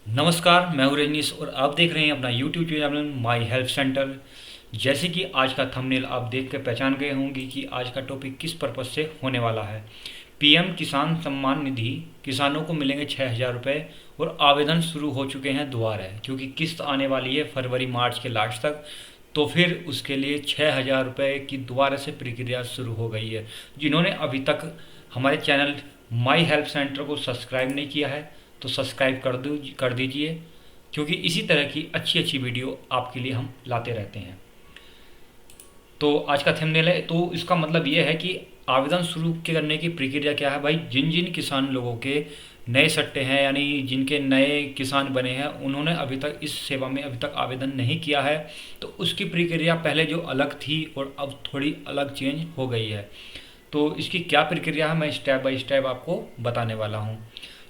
नमस्कार, मैं हूँ रजनीश और आप देख रहे हैं अपना YouTube channel my help centre. जैसे कि आज का थंबनेल आप देख कर पहचान गए होंगे कि आज का टॉपिक किस पर्पज से होने वाला है। पीएम किसान सम्मान निधि, किसानों को मिलेंगे 6,000 रुपये और आवेदन शुरू हो चुके हैं दोबारा, क्योंकि किस्त आने वाली है फरवरी मार्च के लास्ट तक। तो फिर उसके लिए 6,000 रुपये की दोबारा से प्रक्रिया शुरू हो गई है। जिन्होंने अभी तक हमारे चैनल माई हेल्प सेंटर को सब्सक्राइब नहीं किया है तो सब्सक्राइब कर दीजिए, क्योंकि इसी तरह की अच्छी अच्छी वीडियो आपके लिए हम लाते रहते हैं। तो आज का थंबनेल है, तो इसका मतलब ये है कि आवेदन शुरू करने की प्रक्रिया क्या है भाई। जिन जिन किसान लोगों के नए सट्टे हैं, यानी जिनके नए किसान बने हैं, उन्होंने अभी तक इस सेवा में अभी तक आवेदन नहीं किया है, तो उसकी प्रक्रिया पहले जो अलग थी और अब थोड़ी अलग चेंज हो गई है। तो इसकी क्या प्रक्रिया है मैं स्टेप बाय स्टेप आपको बताने वाला हूँ।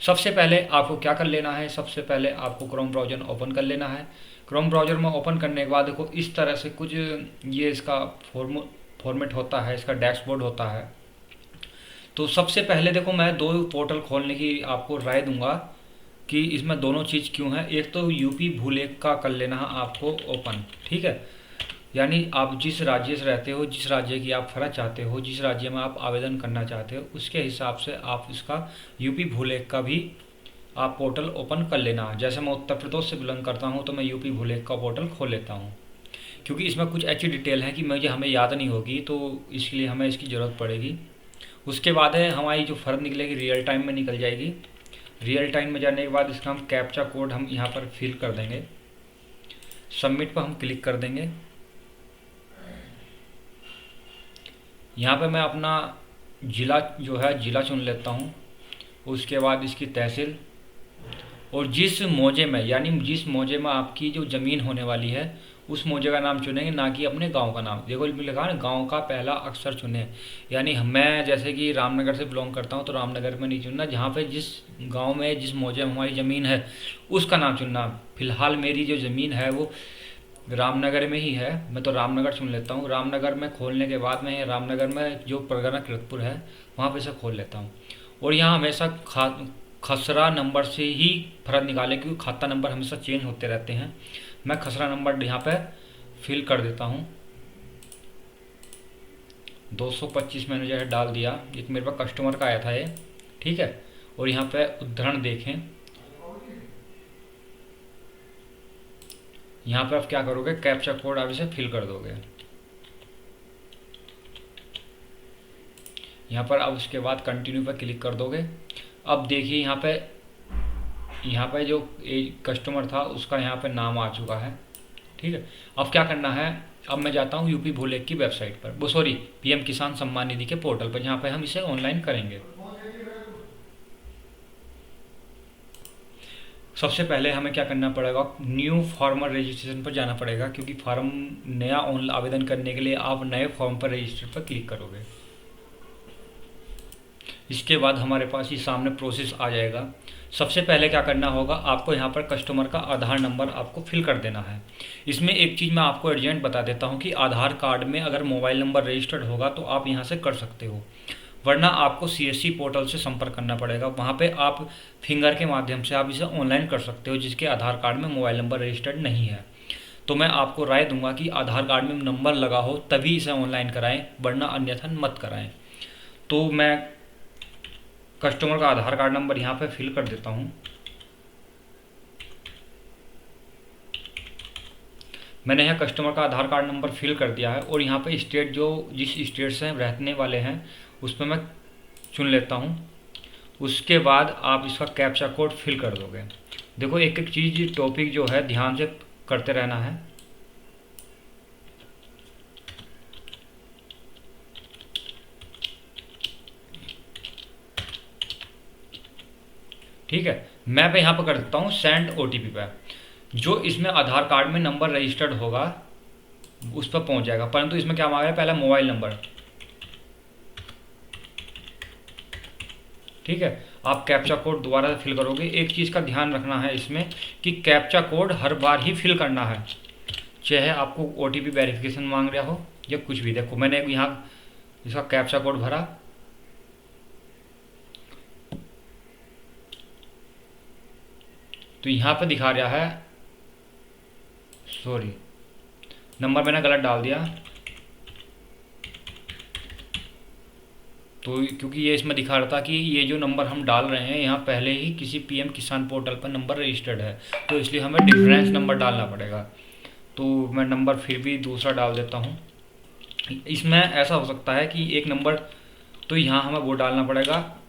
सबसे पहले आपको क्या कर लेना है, सबसे पहले आपको क्रोम ब्राउज़र ओपन कर लेना है। क्रोम ब्राउज़र में ओपन करने के बाद देखो इस तरह से कुछ ये इसका फॉर्मेट होता है, इसका डैशबोर्ड होता है। तो सबसे पहले देखो मैं दो पोर्टल खोलने की आपको राय दूंगा कि इसमें दोनों चीज़ क्यों है। एक तो यूपी भूलेख का कर लेना है आपको ओपन, ठीक है। यानी आप जिस राज्य से रहते हो, जिस राज्य की आप फर्ज चाहते हो, जिस राज्य में आप आवेदन करना चाहते हो, उसके हिसाब से आप इसका यूपी भूलेख का भी आप पोर्टल ओपन कर लेना। जैसे मैं उत्तर प्रदेश से बिलोंग करता हूँ तो मैं यूपी भूलेख का पोर्टल खोल लेता हूँ, क्योंकि इसमें कुछ ऐसी डिटेल है कि मुझे हमें याद नहीं होगी, तो इसलिए हमें इसकी ज़रूरत पड़ेगी। उसके बाद है हमारी जो फ़र्द निकलेगी रियल टाइम में निकल जाएगी। रियल टाइम में जाने के बाद इसका हम कैप्चा कोड हम यहाँ पर फिल कर देंगे। सबमिट पर हम क्लिक कर देंगे। यहाँ पे मैं अपना ज़िला जो है ज़िला चुन लेता हूँ। उसके बाद इसकी तहसील और जिस मौजे में, यानी जिस मौजे में आपकी जो ज़मीन होने वाली है उस मौजे का नाम चुनेंगे, ना कि अपने गांव का नाम। देखो लिखा है गांव का पहला अक्षर चुने। यानी मैं जैसे कि रामनगर से बिलोंग करता हूँ तो रामनगर में नहीं चुनना, जहाँ पे जिस गांव में जिस मौजे में हमारी ज़मीन है उसका नाम चुनना। फिलहाल मेरी जो ज़मीन है वो रामनगर में ही है, मैं तो रामनगर चुन लेता हूँ। रामनगर में खोलने के बाद मैं रामनगर में जो परगना किरतपुर है वहाँ पे से खोल लेता हूँ। और यहाँ हमेशा खसरा नंबर से ही फ़र्क निकाले, क्योंकि खाता नंबर हमेशा चेंज होते रहते हैं। मैं खसरा नंबर यहाँ पे फिल कर देता हूँ। 225 मैंने जो है डाल दिया। एक मेरे पास कस्टमर का आया था ये, ठीक है। और यहाँ पे उद्धरण देखें, यहाँ पे आप क्या करोगे, कैप्चा कोड आप इसे फिल कर दोगे यहाँ पर। अब उसके बाद कंटिन्यू पर क्लिक कर दोगे। अब देखिए यहाँ पे जो कस्टमर था उसका यहाँ पे नाम आ चुका है, ठीक है। अब क्या करना है, अब मैं जाता हूँ यूपी भूलेख की वेबसाइट पर, वो सॉरी पीएम किसान सम्मान निधि के पोर्टल पर, जहाँ पे हम इसे ऑनलाइन करेंगे। सबसे पहले हमें क्या करना पड़ेगा, न्यू फॉर्मर रजिस्ट्रेशन पर जाना पड़ेगा, क्योंकि फॉर्म नया आवेदन करने के लिए आप नए फॉर्म पर रजिस्टर पर क्लिक करोगे। इसके बाद हमारे पास ये सामने प्रोसेस आ जाएगा। सबसे पहले क्या करना होगा, आपको यहाँ पर कस्टमर का आधार नंबर आपको फिल कर देना है। इसमें एक चीज़ मैं आपको अर्जेंट बता देता हूँ कि आधार कार्ड में अगर मोबाइल नंबर रजिस्टर्ड होगा तो आप यहाँ से कर सकते हो, वरना आपको सीएससी पोर्टल से संपर्क करना पड़ेगा। वहाँ पे आप फिंगर के माध्यम से आप इसे ऑनलाइन कर सकते हो, जिसके आधार कार्ड में मोबाइल नंबर रजिस्टर्ड नहीं है। तो मैं आपको राय दूंगा कि आधार कार्ड में नंबर लगा हो तभी इसे ऑनलाइन कराएं, वरना अन्यथा मत कराएं। तो मैं कस्टमर का आधार कार्ड नंबर यहाँ पे फिल कर देता हूँ। मैंने यहाँ कस्टमर का आधार कार्ड नंबर फिल कर दिया है और यहाँ पे स्टेट जो जिस स्टेट से रहने वाले हैं उस पर मैं चुन लेता हूँ। उसके बाद आप इसका कैप्चा कोड फिल कर दोगे। देखो एक एक चीज़ टॉपिक जो है ध्यान से करते रहना है। ठीक है, मैं पे यहाँ पर कर देता हूँ सेंड ओटीपी पे। जो इसमें आधार कार्ड में नंबर रजिस्टर्ड होगा उस पर पहुँच जाएगा, परंतु इसमें क्या मांग रहा है, पहला मोबाइल नंबर। ठीक है, आप कैप्चा कोड दोबारा फिल करोगे। एक चीज़ का ध्यान रखना है इसमें कि कैप्चा कोड हर बार ही फिल करना है, चाहे आपको ओटीपी वेरिफिकेशन मांग रहा हो या कुछ भी। देखो मैंने यहाँ इसका कैप्चा कोड भरा, तो यहाँ पे दिखा रहा है, सॉरी नंबर मैंने गलत डाल दिया, तो क्योंकि ये इसमें दिखा रहा था कि ये जो नंबर हम डाल रहे हैं यहाँ पहले ही किसी पीएम किसान पोर्टल पर नंबर रजिस्टर्ड है, तो इसलिए हमें डिफरेंस नंबर डालना पड़ेगा। तो मैं नंबर फिर भी दूसरा डाल देता हूँ। इसमें ऐसा हो सकता है कि एक नंबर, तो यहाँ हमें वो डालना पड़ेगा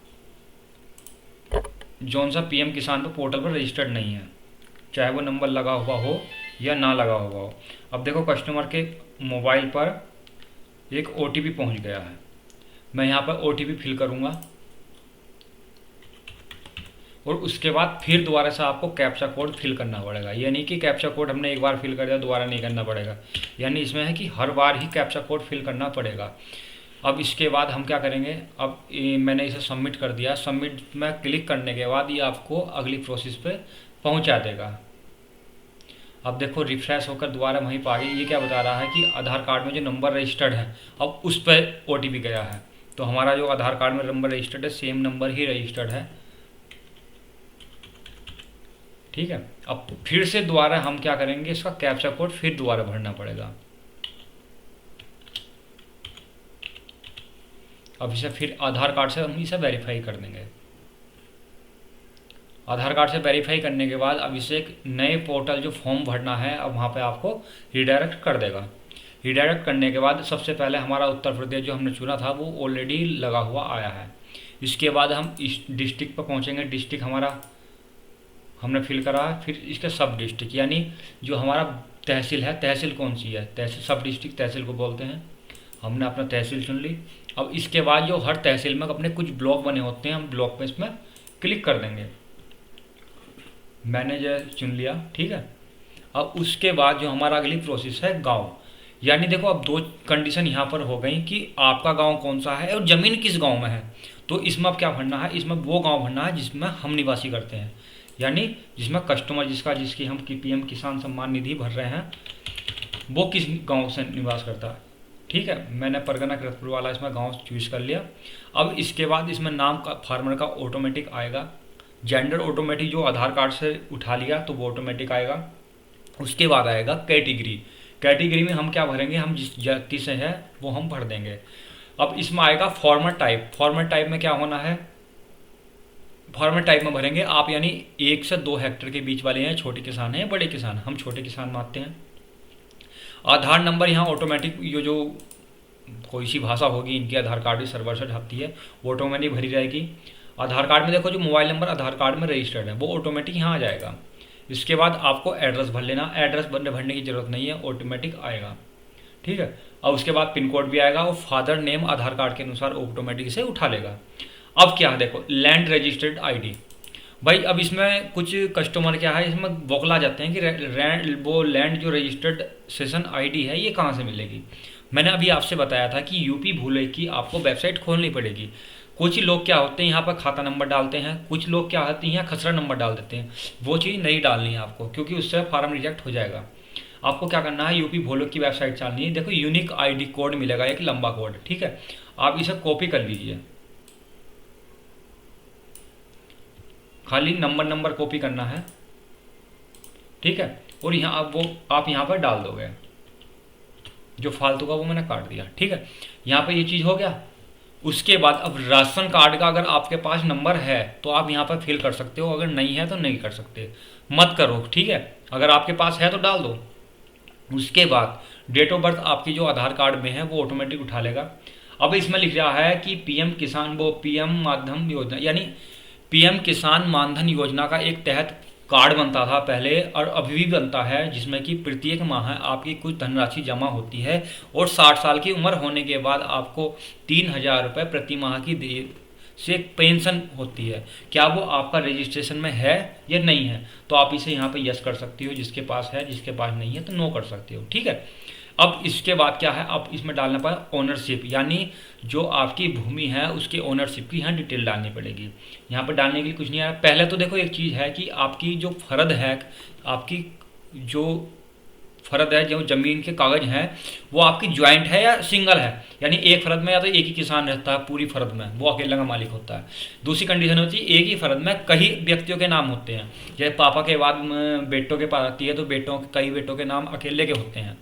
जौन सा पीएम किसान पर पोर्टल पर रजिस्टर्ड नहीं है, चाहे वो नंबर लगा हुआ हो या ना लगा हुआ हो। अब देखो कस्टमर के मोबाइल पर एक ओटीपी पहुँच गया है, मैं यहाँ पर ओटीपी फिल करूँगा और उसके बाद फिर दोबारा से आपको कैप्चा कोड फिल करना पड़ेगा। ये नहीं कि कैप्चा कोड हमने एक बार फिल कर दिया दोबारा नहीं करना पड़ेगा, यानी इसमें है कि हर बार ही कैप्चा कोड फिल करना पड़ेगा। अब इसके बाद हम क्या करेंगे, अब मैंने इसे सबमिट कर दिया, सबमिट में क्लिक करने के बाद ये आपको अगली प्रोसेस पे पहुंचा देगा। अब देखो रिफ्रेश होकर दोबारा वहीं पर आ गई, ये क्या बता रहा है कि आधार कार्ड में जो नंबर रजिस्टर्ड है अब उस पर ओटीपी गया है, तो हमारा जो आधार कार्ड में नंबर रजिस्टर्ड है सेम नंबर ही रजिस्टर्ड है। ठीक है, अब फिर से दोबारा हम क्या करेंगे, इसका कैप्चा कोड फिर दोबारा भरना पड़ेगा। अब इसे फिर आधार कार्ड से हम इसे वेरीफाई कर देंगे। आधार कार्ड से वेरीफाई करने के बाद अब इसे एक नए पोर्टल जो फॉर्म भरना है अब वहाँ पे आपको रिडायरेक्ट कर देगा। रिडायरेक्ट करने के बाद सबसे पहले हमारा उत्तर प्रदेश जो हमने चुना था वो ऑलरेडी लगा हुआ आया है। इसके बाद हम इस डिस्ट्रिक्ट पर पहुँचेंगे, डिस्ट्रिक्ट हमारा हमने फिल करा है, फिर इसके सब डिस्ट्रिक्ट यानी जो हमारा तहसील है, तहसील कौन सी है, तहसील सब डिस्ट्रिक्ट तहसील को बोलते हैं, हमने अपना तहसील चुन ली। अब इसके बाद जो हर तहसील में अपने कुछ ब्लॉक बने होते हैं, हम ब्लॉक पे इसमें क्लिक कर देंगे, मैंने जो चुन लिया। ठीक है, अब उसके बाद जो हमारा अगली प्रोसेस है गांव, यानी देखो अब दो कंडीशन यहाँ पर हो गई कि आपका गांव कौन सा है और ज़मीन किस गांव में है। तो इसमें अब क्या भरना है, इसमें वो गांव भरना है जिसमें हम निवासी करते हैं, यानी जिसमें कस्टमर जिसकी हम पीएम किसान सम्मान निधि भर रहे हैं वो किस गांव से निवास करता है। ठीक है, मैंने परगना कृतपुर वाला इसमें गांव चूज कर लिया। अब इसके बाद इसमें नाम का फार्मर का ऑटोमेटिक आएगा, जेंडर ऑटोमेटिक जो आधार कार्ड से उठा लिया तो वो ऑटोमेटिक आएगा। उसके बाद आएगा कैटेगरी, कैटेगरी में हम क्या भरेंगे, हम जिस जाति से है वो हम भर देंगे। अब इसमें आएगा फॉर्मर टाइप, फॉर्मर टाइप में क्या होना है, फॉर्मर टाइप में भरेंगे आप, यानी 1 से 2 हेक्टेयर के बीच वाले हैं, छोटे किसान हैं बड़े किसान, हम छोटे किसान मानते हैं। आधार नंबर यहाँ ऑटोमेटिक, ये जो कोई सी भाषा होगी इनकी आधार कार्ड भी सर्वर से ढकती है वो ऑटोमेटिक भरी जाएगी। आधार कार्ड में देखो जो मोबाइल नंबर आधार कार्ड में रजिस्टर्ड है वो ऑटोमेटिक यहाँ आ जाएगा। इसके बाद आपको एड्रेस भर लेना, एड्रेस भरने की जरूरत नहीं है, ऑटोमेटिक आएगा। ठीक है, और उसके बाद पिन कोड भी आएगा और फादर नेम आधार कार्ड के अनुसार ऑटोमेटिक से उठा लेगा। अब क्या है देखो लैंड रजिस्टर्ड आईडी, भाई अब इसमें कुछ कस्टमर क्या है इसमें बौखला जाते हैं कि वो लैंड जो रजिस्टर्ड सेशन आईडी है ये कहाँ से मिलेगी। मैंने अभी आपसे बताया था कि यूपी भूले की आपको वेबसाइट खोलनी पड़ेगी। कुछ लोग क्या होते हैं यहाँ पर खाता नंबर डालते हैं, कुछ लोग क्या होते हैं यहाँ खसरा नंबर डाल देते हैं, वो चीज़ नहीं डालनी है आपको क्योंकि उससे फॉर्म रिजेक्ट हो जाएगा। आपको क्या करना है, यूपी भोलोक की वेबसाइट चलनी है, देखो यूनिक आईडी कोड मिलेगा एक लंबा कोड। ठीक है, आप इसे कॉपी कर लीजिए, खाली नंबर कॉपी करना है। ठीक है, और यहाँ आप यहाँ पर डाल दोगे, जो फालतू का वो मैंने काट दिया। ठीक है, यहाँ पे ये चीज़ हो गया। उसके बाद अब राशन कार्ड का अगर आपके पास नंबर है तो आप यहाँ पर फिल कर सकते हो, अगर नहीं है तो नहीं कर सकते, मत करो। ठीक है, अगर आपके पास है तो डाल दो। उसके बाद डेट ऑफ बर्थ आपकी जो आधार कार्ड में है वो ऑटोमेटिक उठा लेगा। अब इसमें लिख रहा है कि पीएम किसान वो पीएम मानधन योजना, यानी पीएम किसान मानधन योजना का एक तहत कार्ड बनता था पहले और अभी भी बनता है, जिसमें कि प्रत्येक माह आपकी कुछ धनराशि जमा होती है और 60 साल की उम्र होने के बाद आपको 3,000 रुपये प्रति माह की से पेंशन होती है। क्या वो आपका रजिस्ट्रेशन में है या नहीं है, तो आप इसे यहाँ पे यस कर सकती हो, जिसके पास है, जिसके पास नहीं है तो नो कर सकते हो। ठीक है, अब इसके बाद क्या है, अब इसमें डालना पड़ेगा ओनरशिप, यानी जो आपकी भूमि है उसकी ओनरशिप की यहाँ डिटेल डालनी पड़ेगी। यहाँ पर डालने के लिए कुछ नहीं आ रहा। पहले तो देखो एक चीज़ है कि आपकी जो फर्द है, आपकी जो फर्द है, जो ज़मीन के कागज़ हैं वो आपकी ज्वाइंट है या सिंगल है, यानी एक फर्द में या तो एक ही किसान रहता है पूरी फर्द में, वो अकेला का मालिक होता है। दूसरी कंडीशन होती है एक ही फर्द में कई व्यक्तियों के नाम होते हैं, जैसे पापा के बाद बेटों के पास आती है तो कई बेटों के नाम अकेले के होते हैं,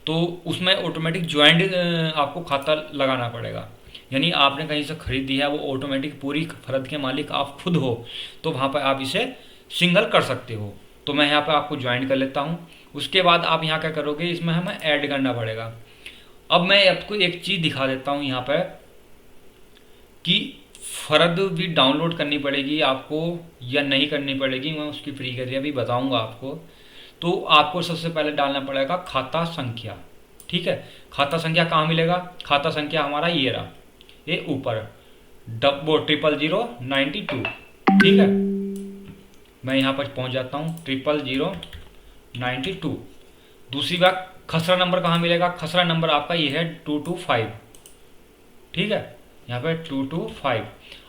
तो उसमें ऑटोमेटिक ज्वाइंट आपको खाता लगाना पड़ेगा। यानी आपने कहीं से खरीद दिया है, वो ऑटोमेटिक पूरी फर्द के मालिक आप खुद हो, तो वहाँ पर आप इसे सिंगल कर सकते हो। तो मैं यहाँ पर आपको ज्वाइन कर लेता हूँ। उसके बाद आप यहाँ क्या करोगे, इसमें हमें ऐड करना पड़ेगा। अब मैं आपको एक चीज़ दिखा देता हूँ यहाँ पर कि फर्द भी डाउनलोड करनी पड़ेगी आपको या नहीं करनी पड़ेगी, मैं उसकी प्रक्रिया भी बताऊँगा आपको। तो आपको सबसे पहले डालना पड़ेगा खाता संख्या। ठीक है, खाता संख्या कहाँ मिलेगा, खाता संख्या हमारा ये रहा, ये ऊपर 00092। ठीक है, मैं यहाँ पर पहुँच जाता हूँ 00092। दूसरी बात, खसरा नंबर कहाँ मिलेगा, खसरा नंबर आपका ये है 225। ठीक है, यहाँ पे 225।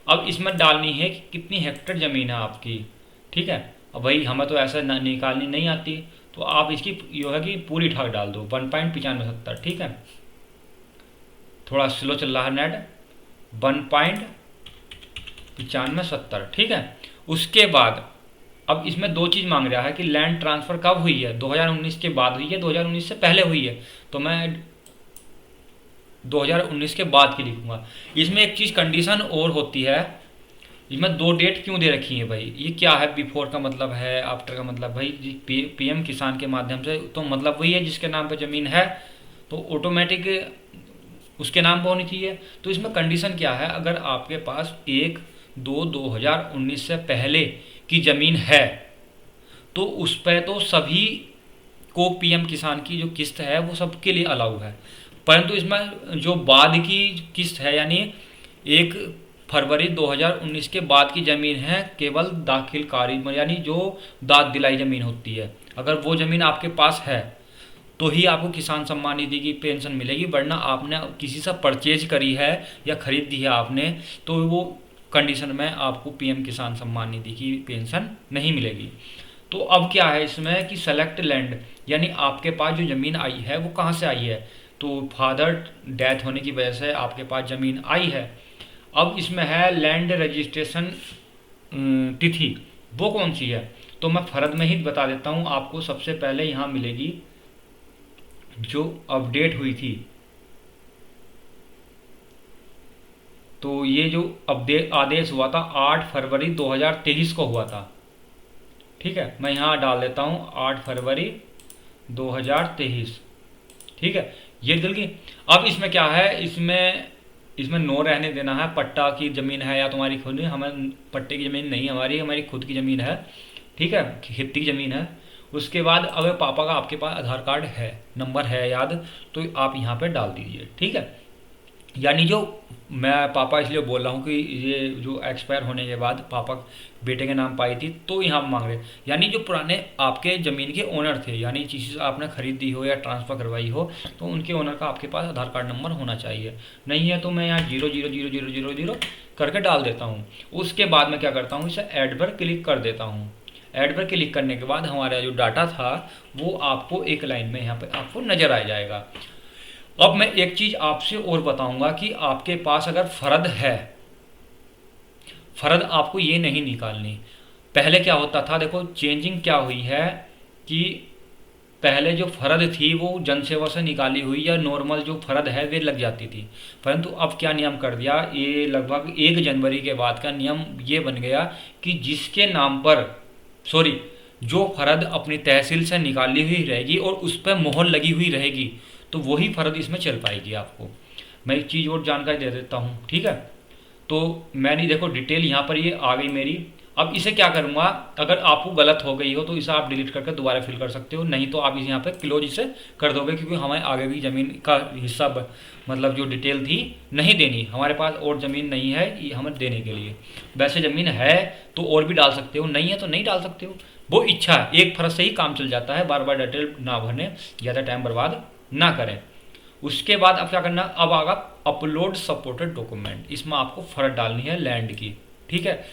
अब इसमें डालनी है कि कितनी हेक्टेयर ज़मीन है आपकी। ठीक है, अब भाई हमें तो ऐसा निकालनी नहीं आती, तो आप इसकी यो है कि पूरी ठाक डाल दो 1.9570। ठीक है, थोड़ा स्लो चल रहा है नेट, 1.9570। ठीक है, उसके बाद अब इसमें दो चीज़ मांग रहा है कि लैंड ट्रांसफ़र कब हुई है, 2019 के बाद हुई है, 2019 से पहले हुई है, तो मैं 2019 के बाद की लिखूंगा। इसमें एक चीज़ कंडीशन और होती है, इसमें दो डेट क्यों दे रखी है भाई, ये क्या है, बिफोर का मतलब है, आफ्टर का मतलब भाई पीएम किसान के माध्यम से, तो मतलब वही है जिसके नाम पे ज़मीन है तो ऑटोमेटिक उसके नाम पर होनी चाहिए। तो इसमें कंडीशन क्या है, अगर आपके पास 1/2/2019 से पहले की ज़मीन है तो उस पर तो सभी को पीएम किसान की जो किस्त है वो सबके लिए अलाउ है, परंतु इसमें जो बाद की किस्त है यानी 1 फरवरी 2019 के बाद की ज़मीन है, केवल दाखिलकारी यानी जो दाद दिलाई ज़मीन होती है, अगर वो ज़मीन आपके पास है तो ही आपको किसान सम्मान निधि की पेंशन मिलेगी, वरना आपने किसी से परचेज करी है या खरीद दी है आपने तो वो कंडीशन में आपको पीएम किसान सम्मान निधि की पेंशन नहीं मिलेगी। तो अब क्या है इसमें कि सेलेक्ट लैंड, यानी आपके पास जो ज़मीन आई है वो कहाँ से आई है, तो फादर डेथ होने की वजह से आपके पास ज़मीन आई है। अब इसमें है लैंड रजिस्ट्रेशन तिथि, वो कौन सी है, तो मैं फर्द में ही बता देता हूँ आपको। सबसे पहले यहाँ मिलेगी जो अपडेट हुई थी, तो ये जो अपडेट आदेश हुआ था 8 फरवरी 2023 को हुआ था। ठीक है, मैं यहाँ डाल देता हूँ 8 फरवरी 2023। ठीक है, ये दिल की। अब इसमें क्या है, इसमें नो रहने देना है, पट्टा की ज़मीन है या तुम्हारी खुद, हमें पट्टे की ज़मीन नहीं हमारी खुद की ज़मीन है। ठीक है, खेती की ज़मीन है। उसके बाद अगर पापा का आपके पास आधार कार्ड है, नंबर है याद, तो आप यहाँ पे डाल दीजिए। ठीक है, यानी जो मैं पापा इसलिए बोल रहा हूँ कि ये जो एक्सपायर होने के बाद पापा बेटे के नाम पाई थी तो यहाँ मांग रहे, यानी जो पुराने आपके ज़मीन के ओनर थे, यानी चीज़ आपने खरीदी हो या ट्रांसफ़र करवाई हो तो उनके ओनर का आपके पास आधार कार्ड नंबर होना चाहिए। नहीं है तो मैं यहाँ 0000000 करके डाल देता हूँ। उसके बाद मैं क्या करता हूँ, इसे ऐड पर क्लिक कर देता हूँ। ऐड पर क्लिक करने के बाद हमारा जो डाटा था वो आपको एक लाइन में यहाँ पर आपको नज़र आ जाएगा। अब मैं एक चीज़ आपसे और बताऊंगा कि आपके पास अगर फर्द है, फर्द आपको ये नहीं निकालनी। पहले क्या होता था, देखो चेंजिंग क्या हुई है कि पहले जो फर्द थी वो जनसेवा से निकाली हुई या नॉर्मल जो फर्द है वे लग जाती थी, परंतु अब क्या नियम कर दिया, ये लगभग 1 जनवरी के बाद का नियम ये बन गया कि जिसके नाम पर जो फर्द अपनी तहसील से निकाली हुई रहेगी और उस पर मोहर लगी हुई रहेगी तो वही फर्द इसमें चल पाएगी। आपको मैं एक चीज़ और जानकारी दे देता हूँ। ठीक है, तो मैंने देखो डिटेल यहाँ पर ये आ गई मेरी। अब इसे क्या करूँगा, अगर आपको गलत हो गई हो तो इसे आप डिलीट करके दोबारा फिल कर सकते हो, नहीं तो आप इसे यहाँ पे क्लोज इसे कर दोगे, क्योंकि हमें आगे भी ज़मीन का हिस्सा मतलब जो डिटेल थी नहीं देनी, हमारे पास और ज़मीन नहीं है ये हमें देने के लिए। वैसे ज़मीन है तो और भी डाल सकते हो, नहीं है तो नहीं डाल सकते हो, वो इच्छा है। एक फर्ज से ही काम चल जाता है, बार बार डिटेल ना भरने, ज़्यादा टाइम बर्बाद ना करें। उसके बाद अब क्या करना, अब आगा अपलोड सपोर्टेड डॉक्यूमेंट, इसमें आपको फर्द डालनी है लैंड की। ठीक है,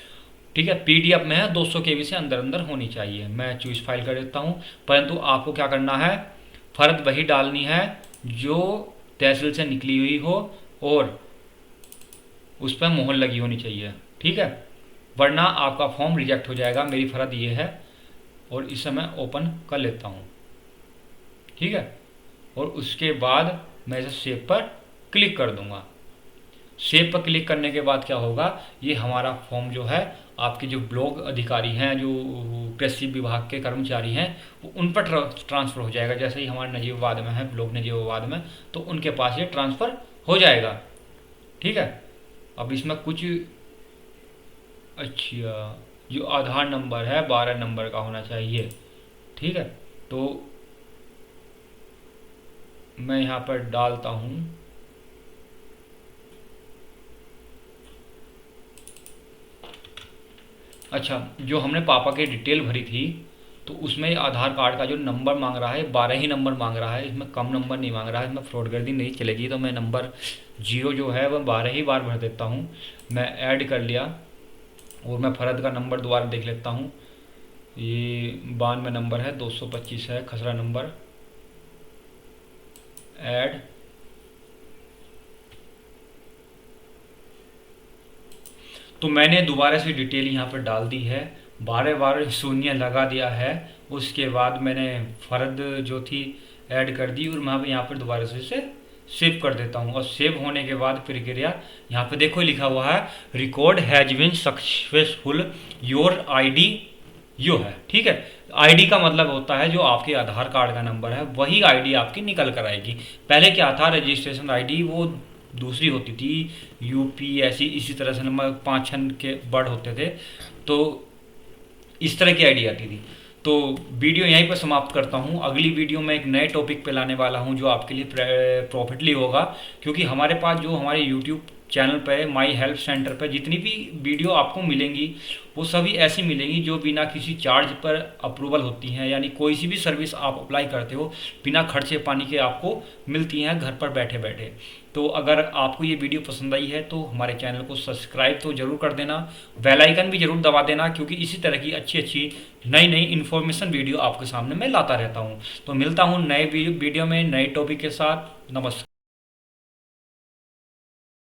ठीक है, पीडीएफ में है 200 KB से अंदर अंदर होनी चाहिए। मैं चूज फाइल कर देता हूँ, परंतु आपको क्या करना है, फ़र्द वही डालनी है जो तहसील से निकली हुई हो और उस पर मोहर लगी होनी चाहिए, ठीक है, वरना आपका फॉर्म रिजेक्ट हो जाएगा। मेरी फ़र्द ये है और इसे मैं ओपन कर लेता हूँ, ठीक है। और उसके बाद मैं इसे सेव पर क्लिक कर दूंगा। सेव पर क्लिक करने के बाद क्या होगा, ये हमारा फॉर्म जो है आपके जो ब्लॉक अधिकारी हैं, जो कृषि विभाग के कर्मचारी हैं, वो उन पर ट्रांसफ़र हो जाएगा। जैसे ही हमारे नजीबाबाद में है, ब्लॉक नजीबाबाद में, तो उनके पास ये ट्रांसफ़र हो जाएगा, ठीक है। अब इसमें कुछ अच्छा, जो आधार नंबर है 12 नंबर का होना चाहिए, ठीक है। तो मैं यहाँ पर डालता हूँ, अच्छा, जो हमने पापा की डिटेल भरी थी तो उसमें आधार कार्ड का जो नंबर मांग रहा है 12 ही नंबर मांग रहा है, इसमें कम नंबर नहीं मांग रहा है, इसमें फ्रॉडगर्दी नहीं चलेगी। तो मैं नंबर 0 जो है वह 12 ही बार भर देता हूँ। मैं ऐड कर लिया और मैं फ़र्द का नंबर दोबारा देख लेता हूँ। ये 92 नंबर है, 225 है खसरा नंबर, ऐड। तो मैंने दोबारा से डिटेल यहाँ पर डाल दी है, 12 बार शून्य लगा दिया है। उसके बाद मैंने फ़र्द जो थी ऐड कर दी और मैं यहाँ पर दोबारा से इसे सेव कर देता हूँ। और सेव होने के बाद प्रक्रिया यहाँ पे देखो लिखा हुआ है record has been successful, your ID यो है, ठीक है। आईडी का मतलब होता है जो आपके आधार कार्ड का नंबर है वही आईडी आपकी निकल कर आएगी। पहले क्या था, रजिस्ट्रेशन आईडी वो दूसरी होती थी, यूपी ऐसी इसी तरह से नंबर 5-6 के वर्ड होते थे, तो इस तरह की आईडी आती थी। तो वीडियो यहीं पर समाप्त करता हूँ। अगली वीडियो में एक नए टॉपिक पे लाने वाला हूँ जो आपके लिए प्रॉफिटली होगा, क्योंकि हमारे पास जो हमारे यूट्यूब चैनल पे माई हेल्प सेंटर पे जितनी भी वीडियो आपको मिलेंगी वो सभी ऐसी मिलेंगी जो बिना किसी चार्ज पर अप्रूवल होती हैं, यानी कोई सी भी सर्विस आप अप्लाई करते हो बिना खर्चे पानी के आपको मिलती हैं घर पर बैठे बैठे। तो अगर आपको ये वीडियो पसंद आई है तो हमारे चैनल को सब्सक्राइब तो ज़रूर कर देना, बेल आइकन भी ज़रूर दबा देना, क्योंकि इसी तरह की अच्छी अच्छी नई नई इन्फॉर्मेशन वीडियो आपके सामने मैं लाता रहता हूँ। तो मिलता हूँ नए वीडियो में नए टॉपिक के साथ। नमस्कार।